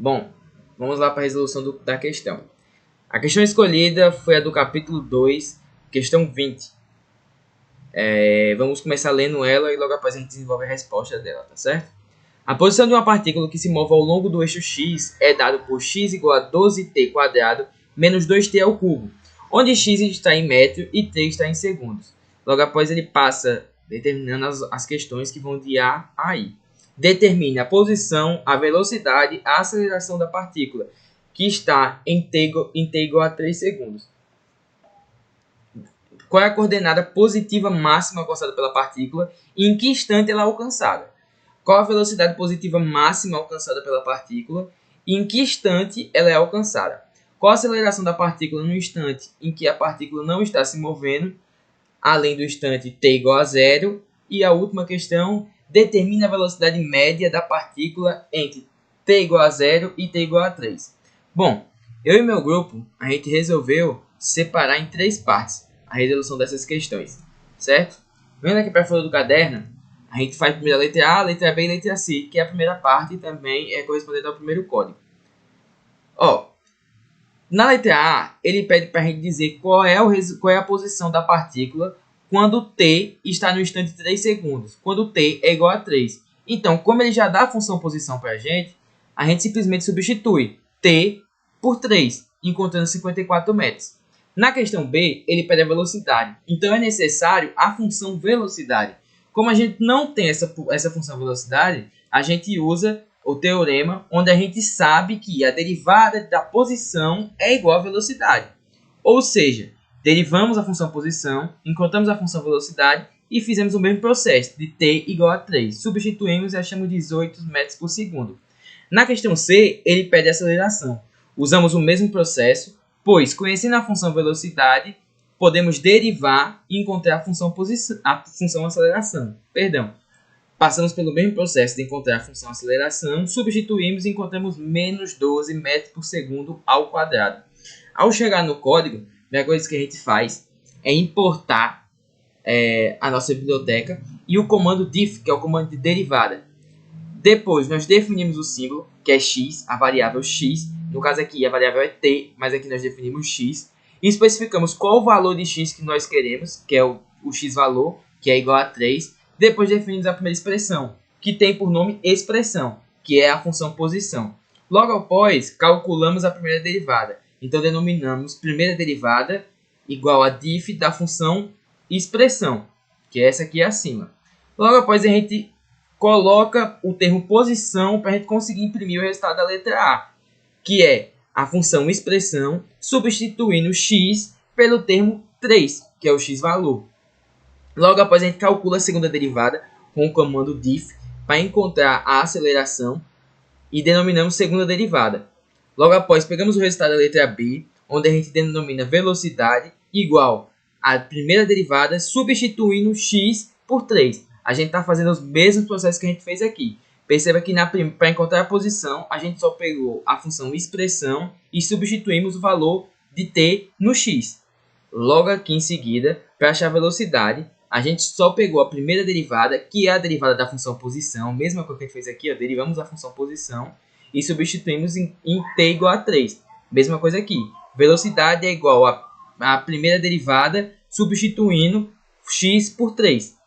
Bom, vamos lá para a resolução da questão. A questão escolhida foi a do capítulo 2, questão 20. Vamos começar lendo ela e logo após a gente desenvolve a resposta dela, tá certo? A posição de uma partícula que se move ao longo do eixo x é dado por x igual a 12t² menos 2t ao cubo, onde x está em metro e t está em segundos. Logo após ele passa determinando as questões que vão de A a I. Determine a posição, a velocidade, a aceleração da partícula, que está em t igual a 3 segundos. Qual é a coordenada positiva máxima alcançada pela partícula e em que instante ela é alcançada? Qual a velocidade positiva máxima alcançada pela partícula e em que instante ela é alcançada? Qual a aceleração da partícula no instante em que a partícula não está se movendo, além do instante t igual a 0? E a última questão, determine a velocidade média da partícula entre t igual a 0 e t igual a 3. Bom, eu e meu grupo, a gente resolveu separar em 3 partes a resolução dessas questões, certo? Vendo aqui para a folha do caderno, a gente faz primeiro a letra A, a letra B e a letra C, que é a primeira parte e também é correspondente ao primeiro código. Na letra A, ele pede para a gente dizer qual é a posição da partícula quando t está no instante 3 segundos, quando t é igual a 3. Então, como ele já dá a função posição para a gente simplesmente substitui t por 3, encontrando 54 metros. Na questão B, ele pede a velocidade, então é necessário a função velocidade. Como a gente não tem essa função velocidade, a gente usa o teorema onde a gente sabe que a derivada da posição é igual à velocidade. Ou seja, derivamos a função posição, encontramos a função velocidade e fizemos o mesmo processo de t igual a 3. Substituímos e achamos 18 metros por segundo. Na questão C, ele pede aceleração. Usamos o mesmo processo, pois, conhecendo a função velocidade, podemos derivar e encontrar a função aceleração. Passamos pelo mesmo processo de encontrar a função aceleração, substituímos e encontramos menos 12 metros por segundo ao quadrado. Ao chegar no código, a primeira coisa que a gente faz é importar a nossa biblioteca e o comando diff, que é o comando de derivada. Depois, nós definimos o símbolo, que é x, a variável x. No caso aqui, a variável é t, mas aqui nós definimos x. E especificamos qual o valor de x que nós queremos, que é o x-valor, que é igual a 3. Depois definimos a primeira expressão, que tem por nome expressão, que é a função posição. Logo após, calculamos a primeira derivada. Então, denominamos primeira derivada igual a diff da função expressão, que é essa aqui acima. Logo após, a gente coloca o termo posição para a gente conseguir imprimir o resultado da letra A, que é a função expressão substituindo x pelo termo 3, que é o x-valor. Logo após, a gente calcula a segunda derivada com o comando diff para encontrar a aceleração e denominamos segunda derivada. Logo após, pegamos o resultado da letra B, onde a gente denomina velocidade igual à primeira derivada substituindo x por 3. A gente está fazendo os mesmos processos que a gente fez aqui. Perceba que para encontrar a posição, a gente só pegou a função expressão e substituímos o valor de t no x. Logo aqui em seguida, para achar a velocidade, a gente só pegou a primeira derivada, que é a derivada da função posição, mesma coisa que a gente fez aqui, derivamos a função posição e substituímos em t igual a 3. Mesma coisa aqui, velocidade é igual a primeira derivada substituindo x por 3.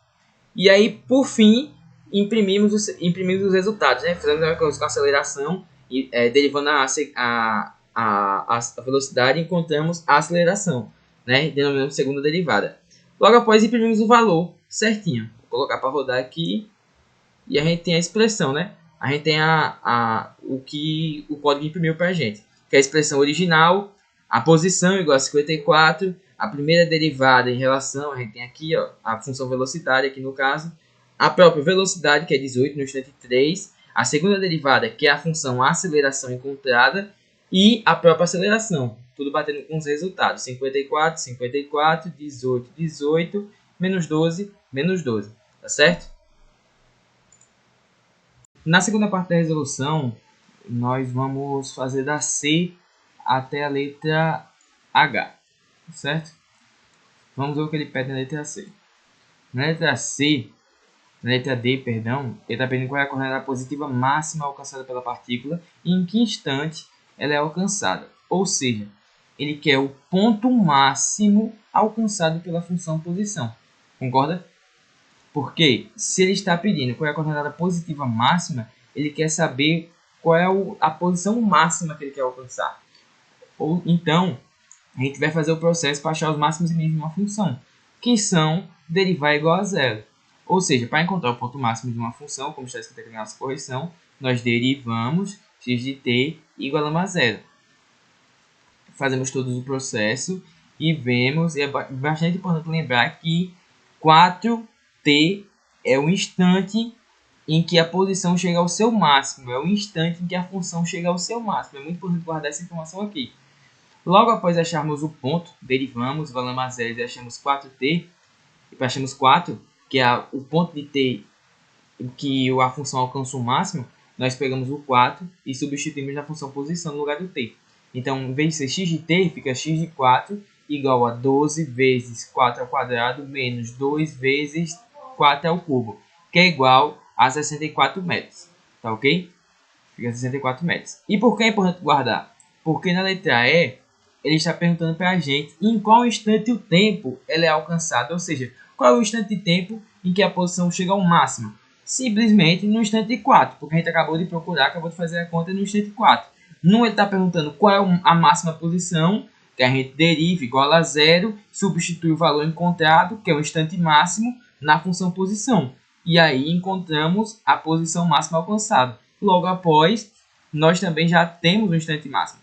E aí, por fim, imprimimos os resultados, né? Fizemos a coisa com a aceleração, e, derivando a velocidade, encontramos a aceleração, né? Denominamos segunda derivada. Logo após, imprimimos o valor certinho. Vou colocar para rodar aqui. E a gente tem a expressão, né? A gente tem o que o código imprimiu para a gente. Que é a expressão original, a posição igual a 54, a primeira derivada em relação, a gente tem aqui ó, a função velocidade, aqui no caso, a própria velocidade, que é 18 no instante 3, a segunda derivada, que é a função aceleração encontrada, e a própria aceleração, tudo batendo com os resultados, 54, 54, 18, 18, menos 12, menos 12, tá certo? Na segunda parte da resolução, nós vamos fazer da C até a letra H, certo? Vamos ver o que ele pede na letra C. Na letra C, na letra D, perdão, ele está pedindo qual é a coordenada positiva máxima alcançada pela partícula e em que instante ela é alcançada. Ou seja, ele quer o ponto máximo alcançado pela função posição. Concorda? Porque se ele está pedindo qual é a coordenada positiva máxima, ele quer saber qual é a posição máxima que ele quer alcançar. Ou então, a gente vai fazer o processo para achar os máximos e mínimos de uma função, que são derivar igual a zero. Ou seja, para encontrar o ponto máximo de uma função, como está escrito aqui na nossa correção, nós derivamos x de t igual a zero. Fazemos todo o processo e vemos, e é bastante importante lembrar que 4t é o instante em que a posição chega ao seu máximo, é o instante em que a função chega ao seu máximo. É muito importante guardar essa informação aqui. Logo após acharmos o ponto, derivamos, valemos a zero e achamos 4t, e achamos 4, que é o ponto de t que a função alcança o máximo, nós pegamos o 4 e substituímos na função posição no lugar do t. Então, em vez de ser x de t, fica x de 4 igual a 12 vezes 4 ao quadrado menos 2 vezes 4 ao cubo, que é igual a 64 metros. Tá ok? Fica 64 metros. E por que é importante guardar? Porque na letra E, ele está perguntando para a gente em qual instante o tempo ela é alcançada. Ou seja, qual é o instante de tempo em que a posição chega ao máximo? Simplesmente no instante 4, porque a gente acabou de procurar, acabou de fazer a conta no instante 4. Não, ele está perguntando qual é a máxima posição, que a gente deriva igual a zero, substitui o valor encontrado, que é o instante máximo, na função posição. E aí encontramos a posição máxima alcançada. Logo após, nós também já temos o instante máximo.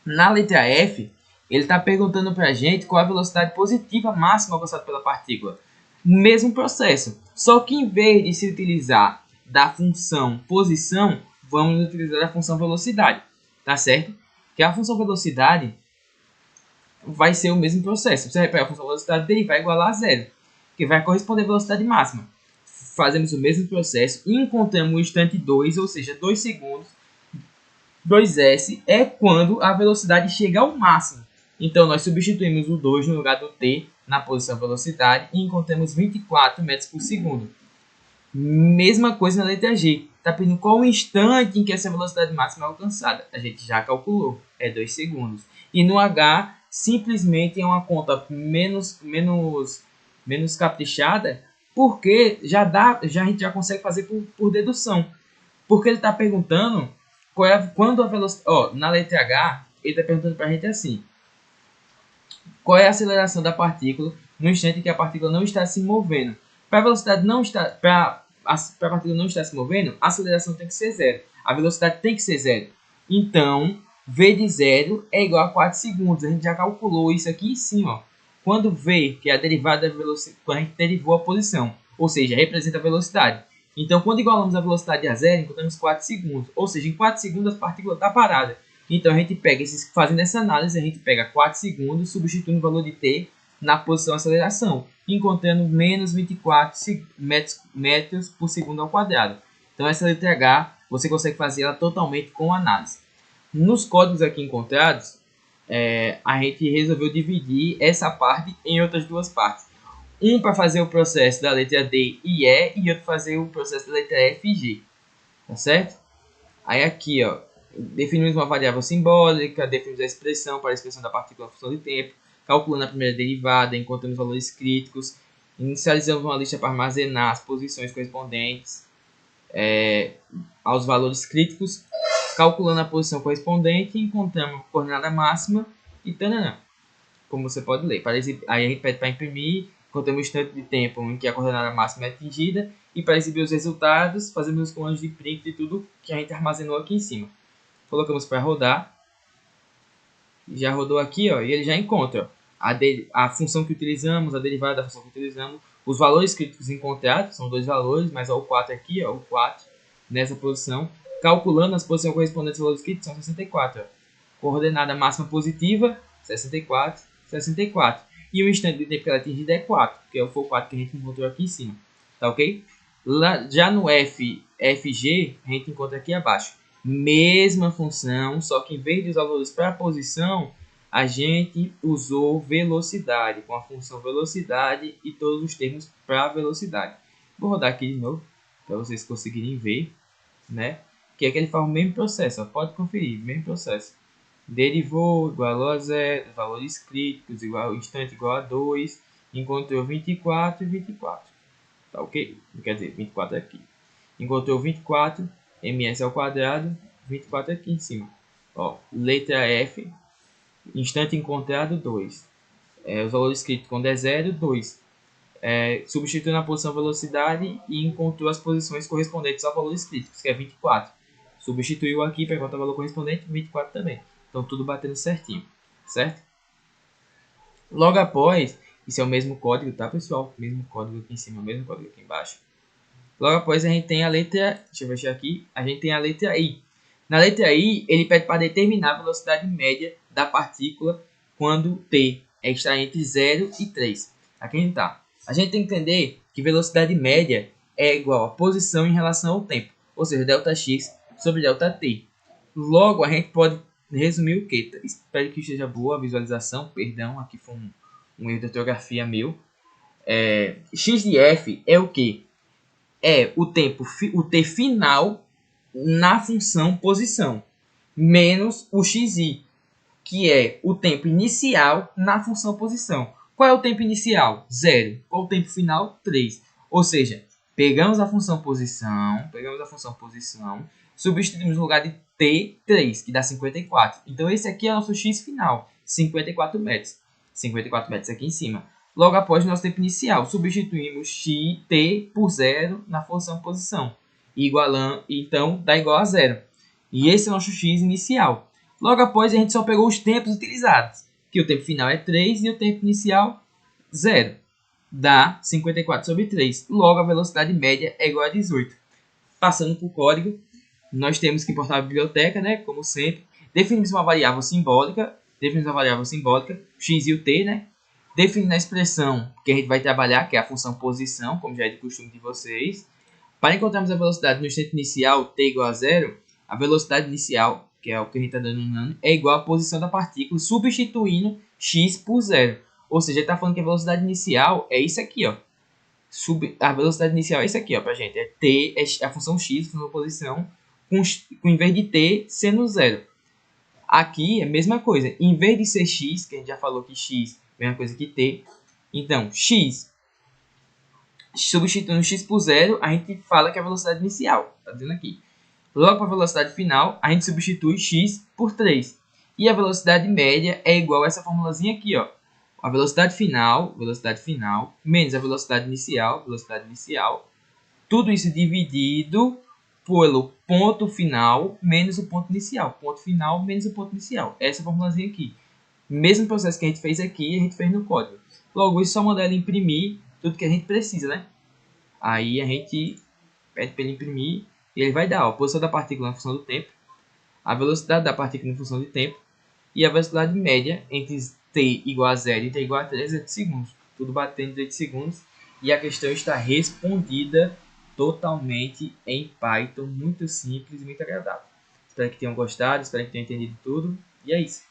Na letra F, ele está perguntando para a gente qual é a velocidade positiva máxima alcançada pela partícula. Mesmo processo, só que em vez de se utilizar da função posição, vamos utilizar a função velocidade, tá certo? Que a função velocidade vai ser o mesmo processo. Você vai pegar a função velocidade dele e vai igualar a zero, que vai corresponder à velocidade máxima. Fazemos o mesmo processo e encontramos o instante 2, ou seja, 2 segundos. 2s é quando a velocidade chega ao máximo. Então, nós substituímos o 2 no lugar do t na posição velocidade e encontramos 24 metros por segundo. Mesma coisa na letra G. Está pedindo qual o instante em que essa velocidade máxima é alcançada. A gente já calculou, é 2 segundos. E no H, simplesmente é uma conta menos caprichada, porque a gente já consegue fazer por dedução. Porque ele está perguntando quando a velocidade... na letra H, ele está perguntando para a gente assim. Qual é a aceleração da partícula no instante em que a partícula não está se movendo? Para a velocidade não estar... Para a partícula não estar se movendo, a aceleração tem que ser zero. A velocidade tem que ser zero. Então, V de zero é igual a 4 segundos. A gente já calculou isso aqui em cima. Ó. Quando V, que é a derivada da velocidade, quando a gente derivou a posição, ou seja, representa a velocidade. Então, quando igualamos a velocidade a zero, encontramos 4 segundos. Ou seja, em 4 segundos a partícula está parada. Então, a gente pega fazendo essa análise, a gente pega 4 segundos, substituindo o valor de t na posição aceleração, encontrando menos 24 metros por segundo ao quadrado. Então, essa letra H, você consegue fazer ela totalmente com análise. Nos códigos aqui encontrados, a gente resolveu dividir essa parte em outras duas partes. Um para fazer o processo da letra D e E, e outro para fazer o processo da letra F e G. Tá certo? Aí aqui, ó, definimos uma variável simbólica, definimos a expressão para a expressão da partícula em função de tempo, calculando a primeira derivada, encontramos valores críticos, inicializamos uma lista para armazenar as posições correspondentes aos valores críticos, calculando a posição correspondente, encontramos a coordenada máxima e tananã, como você pode ler. Aí a gente pede para imprimir, encontramos o instante de tempo em que a coordenada máxima é atingida, e para exibir os resultados, fazemos os comandos de print de tudo que a gente armazenou aqui em cima. Colocamos para rodar. Já rodou aqui, ó, e ele já encontra a função que utilizamos, a derivada da função que utilizamos, os valores críticos encontrados, são dois valores, mas ó, o 4 aqui, ó, o 4 nessa posição, calculando as posições correspondentes aos valores críticos, são 64. Ó. Coordenada máxima positiva, 64, 64. E o instante de tempo que ela atingida é 4, que foi o 4 que a gente encontrou aqui em cima. Tá ok? Já no FG, a gente encontra aqui abaixo. Mesma função, só que em vez de usar valores para posição, a gente usou velocidade, com a função velocidade e todos os termos para velocidade. Vou rodar aqui de novo, para vocês conseguirem ver, né? Que é que ele faz o mesmo processo, ó, pode conferir, mesmo processo. Derivou igual a 0, valores críticos igual instante igual a 2, encontrou 24 e 24. Tá ok? Quer dizer, 24 aqui. Encontrou 24, ms ao quadrado, 24 aqui em cima. Ó, letra F, instante encontrado 2. Os valores críticos quando é 0, 2. Substituiu na posição velocidade e encontrou as posições correspondentes aos valores críticos, que é 24. Substituiu aqui para encontrar o valor correspondente, 24 também. Então tudo batendo certinho, certo? Logo após, isso é o mesmo código, tá pessoal? Mesmo código aqui em cima, mesmo código aqui embaixo. Logo após a gente tem a letra, deixa eu fechar aqui, a gente tem a letra I. Na letra I, ele pede para determinar a velocidade média da partícula quando T está entre 0 e 3. Aqui a gente tá. A gente tem que entender que velocidade média é igual a posição em relação ao tempo, ou seja, ΔX sobre ΔT. Logo, a gente pode resumir o que? Espero que esteja boa a visualização, perdão, aqui foi um erro de ortografia meu. X de F é o que? É o tempo, o t final na função posição, menos o xi, que é o tempo inicial na função posição. Qual é o tempo inicial? 0. Qual é o tempo final? 3. Ou seja, pegamos a função posição, substituímos no lugar de t, 3, que dá 54. Então esse aqui é o nosso x final, 54 metros. 54 metros aqui em cima. Logo após o nosso tempo inicial, substituímos t por 0 na função posição. Então, dá igual a 0. E esse é o nosso x inicial. Logo após, a gente só pegou os tempos utilizados. Que o tempo final é 3 e o tempo inicial 0. Dá 54 sobre 3. Logo, a velocidade média é igual a 18. Passando para o código, nós temos que importar a biblioteca, né? Como sempre. Definimos uma variável simbólica. X e o t, né? Definindo a expressão que a gente vai trabalhar, que é a função posição, como já é de costume de vocês. Para encontrarmos a velocidade no instante inicial, t igual a 0, a velocidade inicial, que é o que a gente está dando no ano, é igual à posição da partícula, substituindo x por 0. Ou seja, ele está falando que a velocidade inicial é isso aqui, ó. A velocidade inicial é isso aqui, ó, pra gente. É t, é a função x, função posição, com em vez de t sendo 0. Aqui é a mesma coisa. Em vez de ser x, que a gente já falou que x é a mesma coisa que t, então x, substituindo x por 0, a gente fala que é a velocidade inicial. Tá dizendo aqui. Logo para a velocidade final, a gente substitui x por 3. E a velocidade média é igual a essa formulazinha aqui, ó. A velocidade final, menos a velocidade inicial, tudo isso dividido pelo ponto final menos o ponto inicial. Ponto final menos o ponto inicial. Essa formulazinha aqui. Mesmo processo que a gente fez aqui, a gente fez no código. Logo, isso é só mandar ele imprimir tudo que a gente precisa, né? Aí a gente pede para ele imprimir e ele vai dar, ó, a posição da partícula na função do tempo, a velocidade da partícula em função do tempo e a velocidade média entre t igual a 0 e t igual a 3 é de segundos. Tudo batendo em segundos e a questão está respondida totalmente em Python, muito simples e muito agradável. Espero que tenham gostado, espero que tenham entendido tudo e é isso.